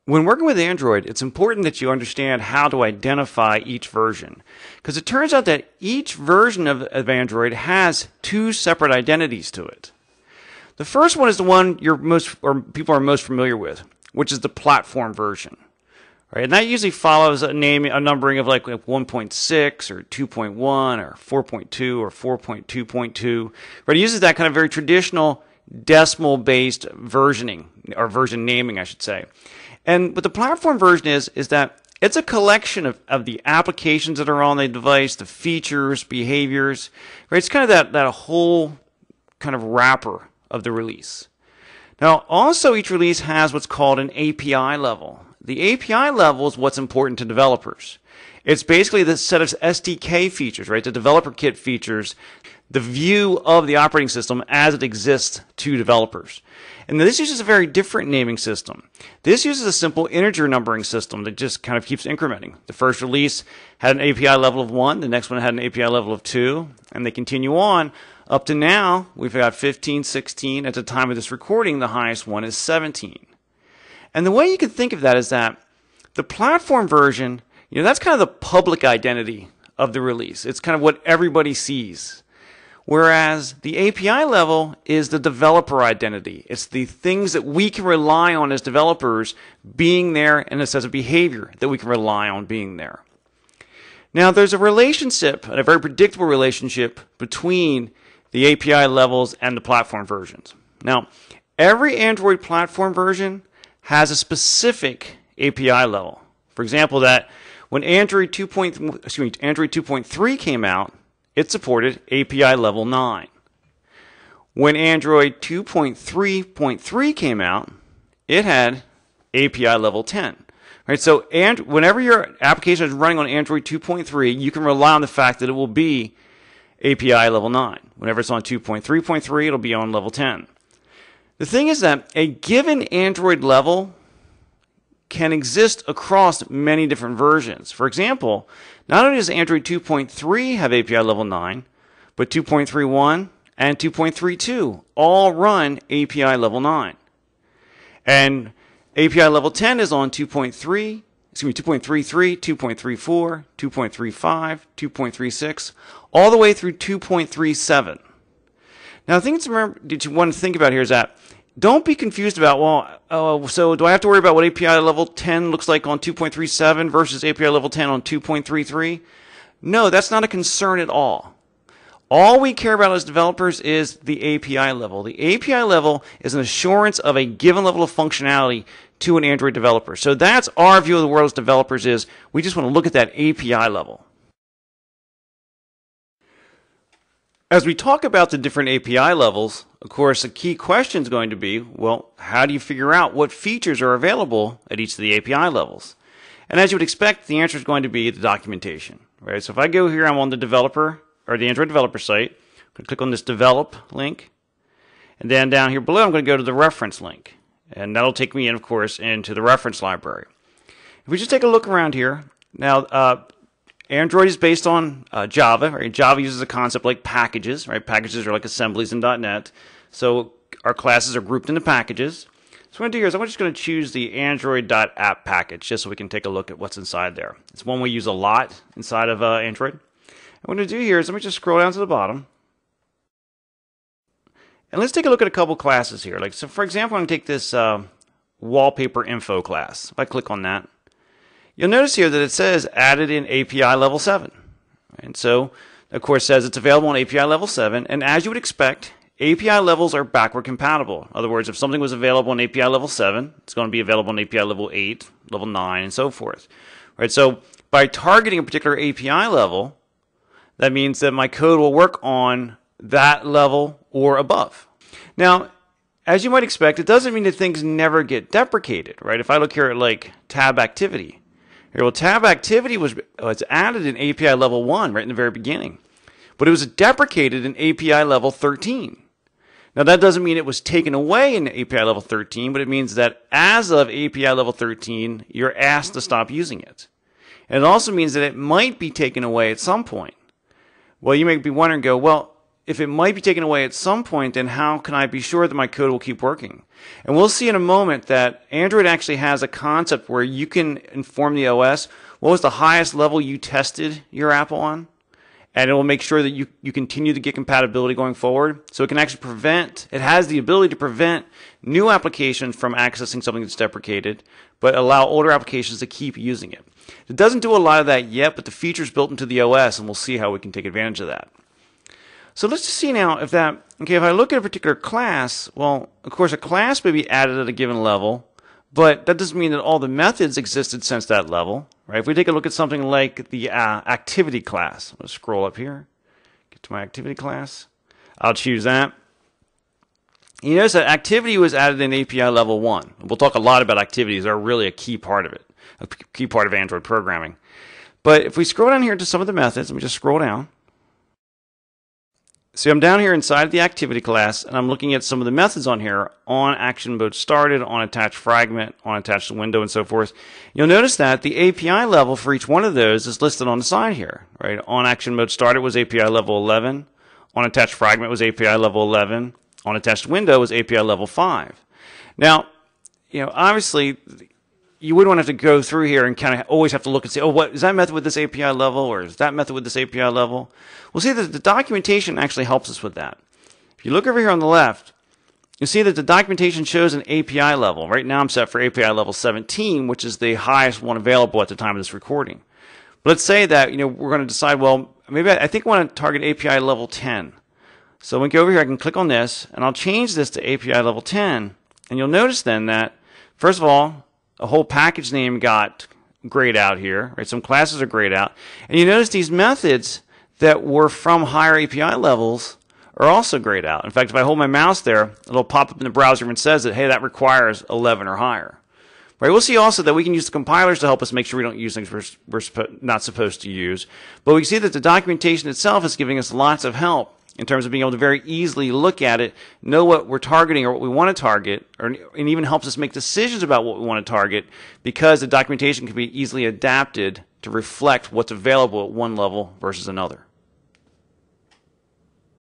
When working with Android, it's important that you understand how to identify each version, because it turns out that each version of Android has two separate identities to it. The first one is the one people are most familiar with, which is the platform version. Right? And that usually follows a numbering of like 1.6 or 2.1 or 4.2 or 4.2.2. Right? It uses that kind of very traditional decimal-based versioning, or version naming, I should say. And what the platform version is that it's a collection of the applications that are on the device, the features, behaviors. Right? It's kind of that whole kind of wrapper of the release. Now, also each release has what's called an API level. The API level is what's important to developers. It's basically the set of SDK features, right? The developer kit features, the view of the operating system as it exists to developers. And this uses a very different naming system. This uses a simple integer numbering system that just kind of keeps incrementing. The first release had an API level of 1, the next one had an API level of 2, and they continue on. Up to now, we've got 15, 16. At the time of this recording, the highest one is 17. And the way you can think of that is that the platform version, that's kind of the public identity of the release. It's kind of what everybody sees. Whereas the API level is the developer identity. It's the things that we can rely on as developers being there, and it says a behavior that we can rely on being there. Now, there's a relationship, a very predictable relationship between the API levels and the platform versions. Now, every Android platform version has a specific API level. For example, that when Android 2.3 came out, it supported API level 9. When Android 2.3.3 came out, it had API level 10. Right? So whenever your application is running on Android 2.3, you can rely on the fact that it will be API level 9. Whenever it's on 2.3.3, it'll be on level 10. The thing is that a given Android level can exist across many different versions. For example, not only does Android 2.3 have API level 9, but 2.31 and 2.32 all run API level 9. And API level 10 is on 2.33, 2.34, 2.35, 2.36, all the way through 2.37. Now, the thing that you want to think about here is that don't be confused about, so do I have to worry about what API level 10 looks like on 2.37 versus API level 10 on 2.33? No, that's not a concern at all. All we care about as developers is the API level. The API level is an assurance of a given level of functionality to an Android developer. So that's our view of the world as developers is we just want to look at that API level. As we talk about the different API levels, of course, a key question is going to be, well, how do you figure out what features are available at each of the API levels? And as you would expect, the answer is going to be the documentation. Right? So if I go here, I'm on the developer, or the Android developer site. I'm going to click on this develop link. And then down here below, I'm going to go to the reference link. And that'll take me in, of course, into the reference library. If we just take a look around here, now, Android is based on Java. Right? Java uses a concept like packages. Right? Packages are like assemblies in .NET. So our classes are grouped into packages. So what I'm going to do here is I'm just going to choose the Android.app package just so we can take a look at what's inside there. It's one we use a lot inside of Android. And what I'm going to do here is let me just scroll down to the bottom. And let's take a look at a couple classes here. So for example, I'm going to take this wallpaper info class. If I click on that, you'll notice here that it says added in API level 7. And so, of course, it says it's available on API level 7. And as you would expect, API levels are backward compatible. In other words, if something was available on API level 7, it's going to be available on API level 8, level 9, and so forth. Right? So by targeting a particular API level, that means that my code will work on that level or above. Now, as you might expect, it doesn't mean that things never get deprecated. Right? If I look here at like tab activity, well, tab activity was added in API level 1 right in the very beginning. But it was deprecated in API level 13. Now, that doesn't mean it was taken away in API level 13, but it means that as of API level 13, you're asked to stop using it. And it also means that it might be taken away at some point. Well, you may be wondering, well, if it might be taken away at some point, then how can I be sure that my code will keep working? And we'll see in a moment that Android actually has a concept where you can inform the OS what was the highest level you tested your app on, and it will make sure that you continue to get compatibility going forward. So it can actually it has the ability to prevent new applications from accessing something that's deprecated, but allow older applications to keep using it. It doesn't do a lot of that yet, but the feature's built into the OS, and we'll see how we can take advantage of that. So let's just see now if I look at a particular class, well, of course, a class may be added at a given level, but that doesn't mean that all the methods existed since that level, right? If we take a look at something like the activity class, let's scroll up here, get to my activity class. I'll choose that. You notice that activity was added in API level 1. We'll talk a lot about activities. They're really a key part of it, a key part of Android programming. But if we scroll down here to some of the methods, let me just scroll down. So I'm down here inside the activity class, and I'm looking at some of the methods on here: on action mode started, on attached fragment, on attached window, and so forth. You'll notice that the API level for each one of those is listed on the side here, right? On action mode started was API level 11. On attached fragment was API level 11. On attached window was API level 5. Now, obviously, you wouldn't want to have to go through here and kind of always have to look and say, oh, what is that method with this API level, or is that method with this API level? We'll see that the documentation actually helps us with that. If you look over here on the left, you'll see that the documentation shows an API level. Right now I'm set for API level 17, which is the highest one available at the time of this recording. But let's say that we're going to decide, well, maybe I think I want to target API level 10. So when we go over here, I can click on this, and I'll change this to API level 10. And you'll notice then that, first of all, a whole package name got grayed out here, right? Some classes are grayed out. And you notice these methods that were from higher API levels are also grayed out. In fact, if I hold my mouse there, it'll pop up in the browser and says that, hey, that requires 11 or higher. Right? We'll see also that we can use the compilers to help us make sure we don't use things we're not supposed to use. But we see that the documentation itself is giving us lots of help in terms of being able to very easily look at it, know what we're targeting or what we want to target, and even helps us make decisions about what we want to target, because the documentation can be easily adapted to reflect what's available at one level versus another.